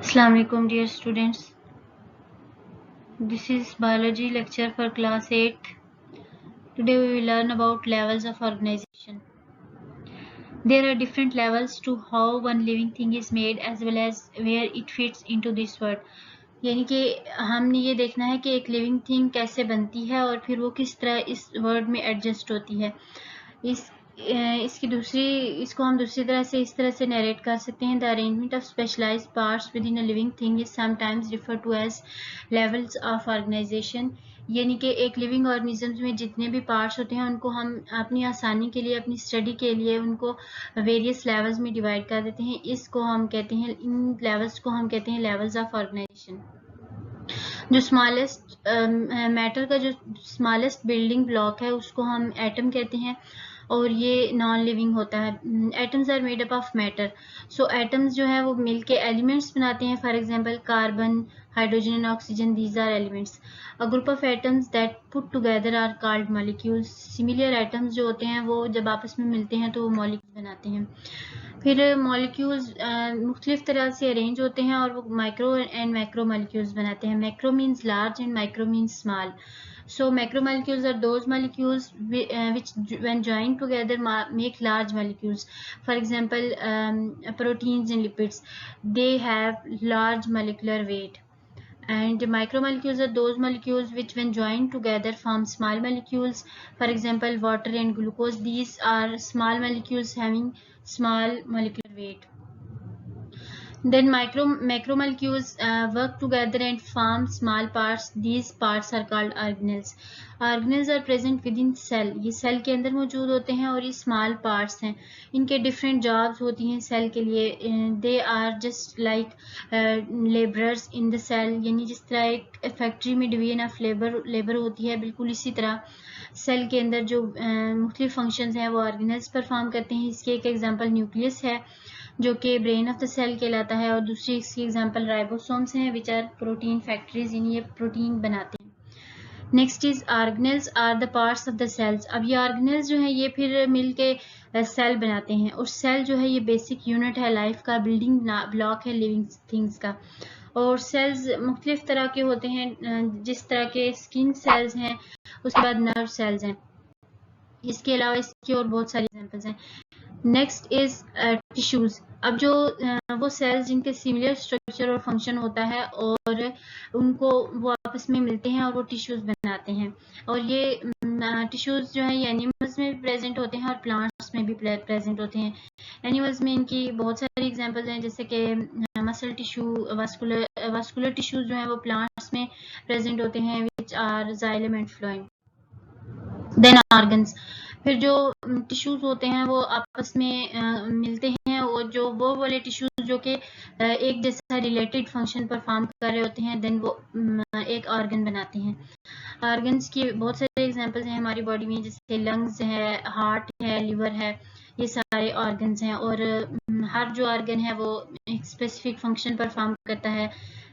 Assalamu alaikum dear students. This is biology lecture for class 8. Today we will learn about levels of organization. There are different levels to how one living thing is made as well as where it fits into this world. यानी कि हमने ये देखना है कि एक living thing कैसे बनती है और फिर वो किस तरह इस वर्ल्ड में एडजस्ट होती है। इसको हम दूसरी तरह से इस तरह से नरेट कर सकते हैं। The arrangement of specialised parts within a living thing is sometimes refer to as levels of organisation. यानी कि एक लिविंग ऑर्गेनिज्म में जितने भी पार्ट्स होते हैं उनको हम अपनी आसानी के लिए, अपनी स्टडी के लिए उनको वेरियस लेवल्स में डिवाइड कर देते हैं। इसको हम कहते हैं, इन लेवल्स को हम कहते हैं लेवल्स ऑफ ऑर्गेनाइजेशन। जो स्मॉलेस्ट मैटर का जो स्मॉलेस्ट बिल्डिंग ब्लॉक है उसको हम एटम कहते हैं और ये नॉन लिविंग होता है। Atoms are made up of matter. So atoms जो है वो मिलके एलिमेंट्स बनाते हैं। For example carbon, hydrogen and oxygen, these are elements. A group of atoms that put together are called molecules. Similar atoms जो होते हैं वो जब आपस में मिलते हैं तो वो मॉलिक्यूल बनाते हैं। फिर मॉलिक्यूल्स मुख्तलिफ तरह से अरेंज होते हैं और वो माइक्रो एंड मैक्रो मॉलिक्यूल्स बनाते हैं। Macro means large and micro means small. So macromolecules are those molecules which when joined together make large molecules. For example, proteins and lipids, they have large molecular weight. And macromolecules are those molecules which when joined together form small molecules. For example, water and glucose, these are small molecules having small molecular weight. Then macromolecules work together and form small parts. These parts are called organelles. Organelles are present within cell. ये cell के अंदर मौजूद होते हैं और ये small parts हैं। इनके डिफरेंट जॉब्स होती हैं सेल के लिए। They are just like labourers in the cell. यानी जिस तरह एक फैक्ट्री में डिवीजन ऑफ लेबर होती है, बिल्कुल इसी तरह सेल के अंदर जो मुख्तलिफ फंक्शंस हैं वो ऑर्गेनेल्स परफॉर्म करते हैं। इसके एक एग्जांपल न्यूक्लियस है जो कि ब्रेन ऑफ द सेल कहलाता है और दूसरी इसकी एग्जांपल राइबोसोम्स हैं विच आर प्रोटीन फैक्ट्रीज, यानी ये प्रोटीन बनाते हैं। Next is organelles are the parts of the cells. अब ये ऑर्गेनेल्स जो है ये फिर मिलके सेल बनाते हैं और सेल जो है ये बेसिक यूनिट है लाइफ का, बिल्डिंग ब्लॉक है लिविंग थिंग्स का। और सेल्स मुख्तलिफ तरह के होते हैं, जिस तरह के स्किन सेल्स हैं, उसके बाद नर्व सेल्स हैं। इसके अलावा इसकी और बहुत सारी एग्जांपल्स हैं। Next is tissues. अब जो वो सेल्स जिनके सिमिलर स्ट्रक्चर और फंक्शन होता है और उनको वो आपस में मिलते हैं और वो टिश्यूज बनाते हैं। और ये टिश्यूज जो है ये एनिमल्स में भी प्रेजेंट होते हैं और प्लांट्स में भी प्रेजेंट होते हैं। एनिमल्स में इनकी बहुत सारी एग्जांपल्स हैं, जैसे कि मसल टिश्यू, वास्कुलर टिश्यूज जो है वो प्लांट्स में प्रेजेंट होते हैं which are xylem and phloem. Then organs, फिर जो टिश्यूज होते हैं वो आपस में मिलते हैं और जो वो वाले टिश्यूज जो कि एक जैसा रिलेटेड फंक्शन परफॉर्म कर रहे होते हैं, देन वो एक ऑर्गन बनाते हैं। ऑर्गन्स की बहुत सारे एग्जांपल्स हैं हमारी बॉडी में, जैसे लंग्स है, हार्ट है, लिवर है, ये सारे ऑर्गन्स हैं। और हर जो ऑर्गन है वो एक स्पेसिफिक फंक्शन परफॉर्म करता है।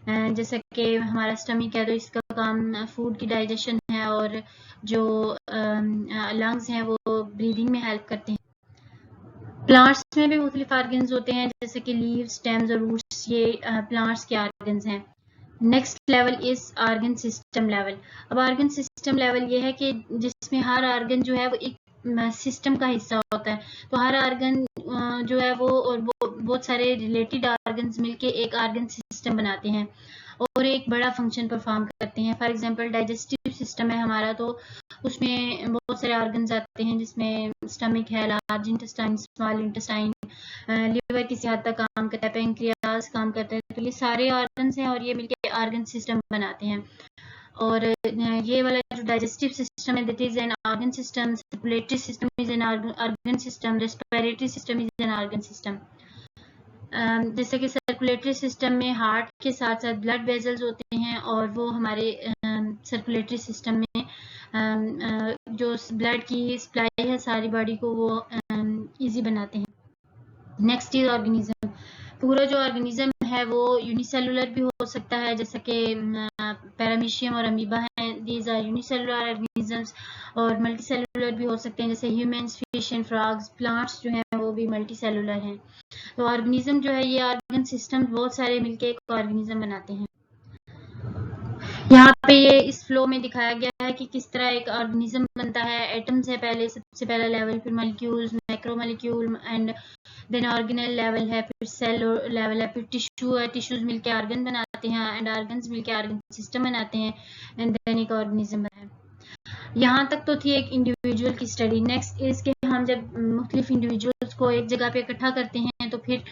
जैसे कि हमारा स्टमक है तो इसका काम फूड की डाइजेशन है और जो लंग्स हैं वो ब्रीदिंग में हेल्प करते हैं। प्लांट्स में भी मुख्तलिफ ऑर्गन्स होते हैं, जैसे कि लीव्स, स्टेम्स और रूट्स, ये प्लांट्स के ऑर्गन्स हैं। Next level is organ system level. अब ऑर्गन सिस्टम लेवल ये है कि जिसमें हर ऑर्गन जो है वो एक सिस्टम का हिस्सा होता है। तो हर ऑर्गन जो है वो और वो बहुत सारे रिलेटेड ऑर्गन्स मिलके एक ऑर्गन सिस्टम बनाते हैं और एक बड़ा फंक्शन परफॉर्म करते हैं। फॉर एग्जांपल डाइजेस्टिव सिस्टम है हमारा, तो उसमें बहुत सारे ऑर्गन्स आते हैं, जिसमें स्टमक है, large intestine, small intestine, liver किसी हद तक काम करता है, पेंक्रियास काम करता है। तो ये सारे ऑर्गन्स हैं और ये मिलके ऑर्गन सिस्टम बनाते हैं। और ये वाला जो डाइजेस्टिव सिस्टम है that is an organ system, circulatory system is an organ system, respiratory system is an organ system. जैसे कि सर्कुलेटरी सिस्टम में हार्ट के साथ साथ ब्लड वेजल्स होते हैं और वो हमारे सर्कुलेटरी सिस्टम में जो ब्लड की सप्लाई है सारी बॉडी को वो इजी बनाते हैं। Next is organism. पूरा जो ऑर्गेनिज्म है वो यूनिसेलुलर भी हो सकता है, जैसे कि पैरामीशियम और अमीबा हैं, दीज आर यूनिसेलुलर ऑर्गेनिजम्स। और मल्टीसेलुलर भी हो सकते हैं, जैसे humans, fish and frogs. Plants जो हैं वो भी मल्टीसेलुलर हैं। तो ऑर्गेनिज्म जो है ये ऑर्गन सिस्टम बहुत सारे मिलके एक ऑर्गेनिज्म बनाते हैं। यहाँ पे ये इस फ्लो में दिखाया गया है कि किस तरह एक ऑर्गेनिज्म बनता है। एटम्स है पहले, सबसे पहला लेवल, फिर molecules, macromolecule and then organelle level है, फिर सेल लेवल है, फिर टिश्यू है, टिश्यूज मिलके ऑर्गन बनाते हैं एंड ऑर्गन्स मिलके ऑर्गन सिस्टम बनाते हैं एंड देन एक ऑर्गेनिज्म है। यहाँ तक तो थी एक इंडिविजुअल की स्टडी। नेक्स्ट इसके हम जब मुख्तलिफ इंडिविजुअल्स को एक जगह पे इकट्ठा करते हैं तो फिर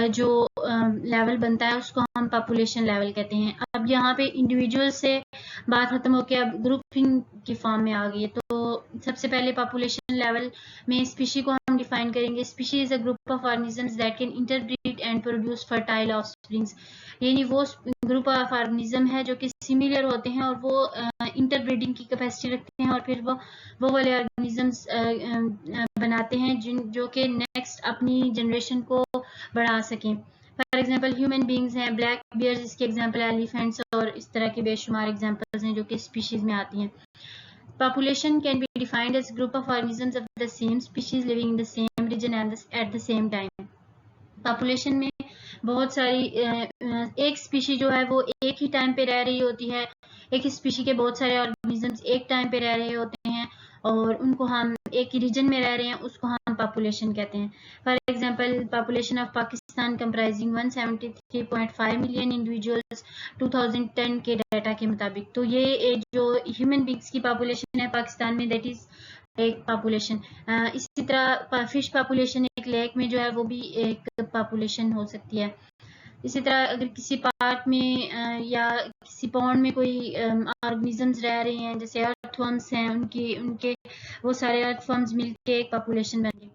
जो लेवल बनता है उसको हम पॉपुलेशन लेवल कहते हैं। अब यहाँ पे इंडिविजुअल से बात खत्म होकर अब ग्रुपिंग की फॉर्म में आ गई है। तो सबसे पहले पॉपुलेशन लेवल में स्पीशी को हम डिफाइन करेंगे। Species is a group of organisms that can interbreed and produce fertile offsprings, यानी वो ग्रुप ऑफ ऑर्गेनिज्म है जो कि सिमिलर होते हैं और वो इंटरब्रीडिंग की कैपेसिटी रखते हैं और फिर वो वाले ऑर्गेनिजम्स बनाते हैं जो कि नेक्स्ट अपनी जनरेशन को बढ़ा सकें। फॉर एग्जांपल ह्यूमन बींग्स हैं, ब्लैक बियर्स इसके एग्जांपल, एलिफेंट्स और इस तरह के बेशुमार एग्जांपल्स हैं जो कि स्पीशीज में आती हैं। Population can be defined as group of organisms of the same species living in the same region at the same time. Population में बहुत सारी एक स्पीशी जो है वो एक ही टाइम पे रह रही होती है, एक ही स्पीशी के बहुत सारे ऑर्गेनिजम्स एक टाइम पे रह रहे होते हैं और उनको हम एक ही रीजन में रह रहे हैं, उसको हम पॉपुलेशन कहते हैं। For example population of Pakistan comprising 173.5 million individuals 2010 के डाटा के मुताबिक। तो ये जो ह्यूमन बींग्स की पॉपुलेशन है पाकिस्तान में, दैट इज एक पॉपुलेशन। इसी तरह फिश पॉपुलेशन एक लेक में जो है वो भी एक पॉपुलेशन हो सकती है। इसी तरह अगर किसी पार्क में या किसी पॉन्ड में कोई ऑर्गेनिजम्स रह रहे हैं जैसे अर्थवर्म्स हैं, उनके वो सारे अर्थवर्म्स मिलके एक पॉपुलेशन बन गई।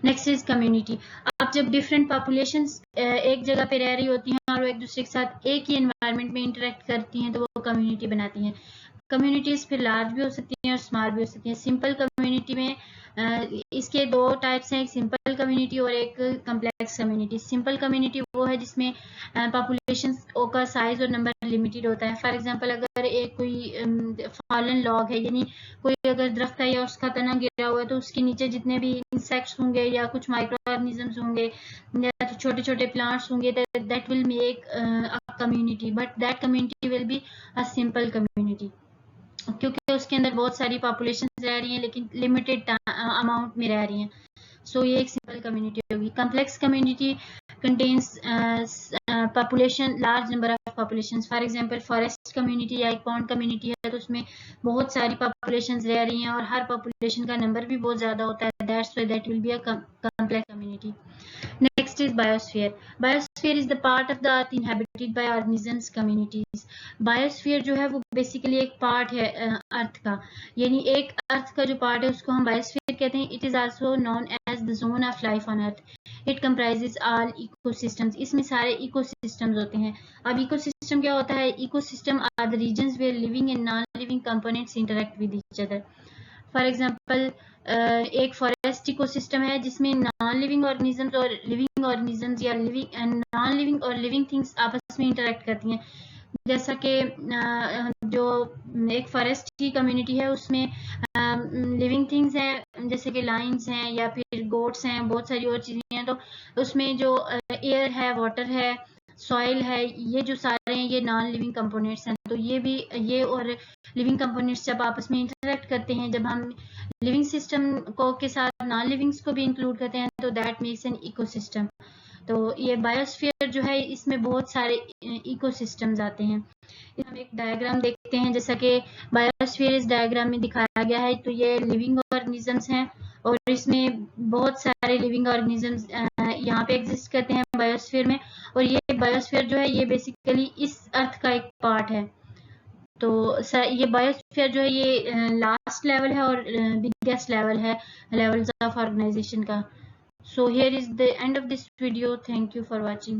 Next is community. अब जब डिफरेंट पॉपुलेशंस एक जगह पे रह रही होती हैं और एक दूसरे के साथ एक ही एनवायरनमेंट में इंटरेक्ट करती हैं तो वो कम्युनिटी बनाती हैं। कम्युनिटीज फिर लार्ज भी हो सकती हैं और स्मॉल भी हो सकती हैं। सिंपल कम्युनिटी में इसके दो टाइप्स हैं, एक सिंपल कम्युनिटी और एक कम्प्लेक्स कम्युनिटी। सिंपल कम्युनिटी वो है जिसमें पॉपुलेशन का साइज और नंबर लिमिटेड होता है। फॉर एग्जांपल अगर एक कोई फॉलन लॉग है, यानी कोई अगर दरख्त है या उसका तना गिरा हुआ है तो उसके नीचे जितने भी इंसेक्ट्स होंगे या कुछ माइक्रो ऑर्गेनिजम्स होंगे या छोटे छोटे प्लांट्स होंगे, that will make a community, but that community will be a simple community, क्योंकि उसके अंदर बहुत सारी पॉपुलेशन रह रही हैं लेकिन लिमिटेड अमाउंट में रह रही हैं। सो ये एक सिंपल कम्युनिटी होगी। Complex community contains population, large number of populations. For example forest community या एक पॉन्ड कम्युनिटी है तो उसमें बहुत सारी पॉपुलेशंस रह रही हैं और हर पॉपुलेशन का नंबर भी बहुत ज़्यादा होता है। That's why that will be a complex community. Next is biosphere. Biosphere is the part of the earth inhabited by organisms communities. Biosphere जो है वो बेसिकली एक पार्ट है अर्थ का, यानी एक अर्थ का जो पार्ट है उसको हम बायोस्फीयर कहते हैं। It is also known as the zone of life on earth. It comprises all ecosystems. इसमें सारे इकोसिस्टम्स होते हैं। अब इकोसिस्टम क्या होता है? Ecosystem are the regions where living and non living components interact with each other. For example एक forest ecosystem है जिसमें नॉन लिविंग ऑर्गेनिजम्स और लिविंग ऑर्गेनिजम्स या लिविंग एंड नॉन लिविंग और लिविंग थिंग्स आपस में इंटरेक्ट करती हैं। जैसा कि जो एक फॉरेस्ट की कम्युनिटी है उसमें लिविंग थिंग्स हैं जैसे कि लाइन्स हैं या फिर गोट्स हैं, बहुत सारी और चीज़ें हैं। तो उसमें जो एयर है, वाटर है, सॉइल है, ये जो सारे हैं ये नॉन लिविंग कंपोनेंट्स हैं। तो ये और लिविंग कंपोनेंट्स जब आपस में इंटरेक्ट करते हैं, जब हम लिविंग सिस्टम को के साथ नॉन लिविंग्स को भी इंक्लूड करते हैं तो दैट मेक्स एन इकोसिस्टम। तो ये बायोस्फीयर जो है इसमें बहुत सारे इकोसिस्टम्स आते हैं। हम एक डायग्राम देखते हैं जैसा कि बायोस्फीयर इस डायग्राम में दिखाया गया है। तो ये लिविंग ऑर्गेनिजम्स हैं और इसमें बहुत सारे लिविंग ऑर्गेनिजम्स यहाँ पे एग्जिस्ट करते हैं बायोस्फीयर में। और ये बायोस्फीयर जो है ये बेसिकली इस अर्थ का एक पार्ट है। तो ये बायोस्फीयर जो है ये लास्ट लेवल है और बिगेस्ट लेवल है लेवल्स ऑफ ऑर्गेनाइजेशन का। So here is the end of this video. Thank you for watching.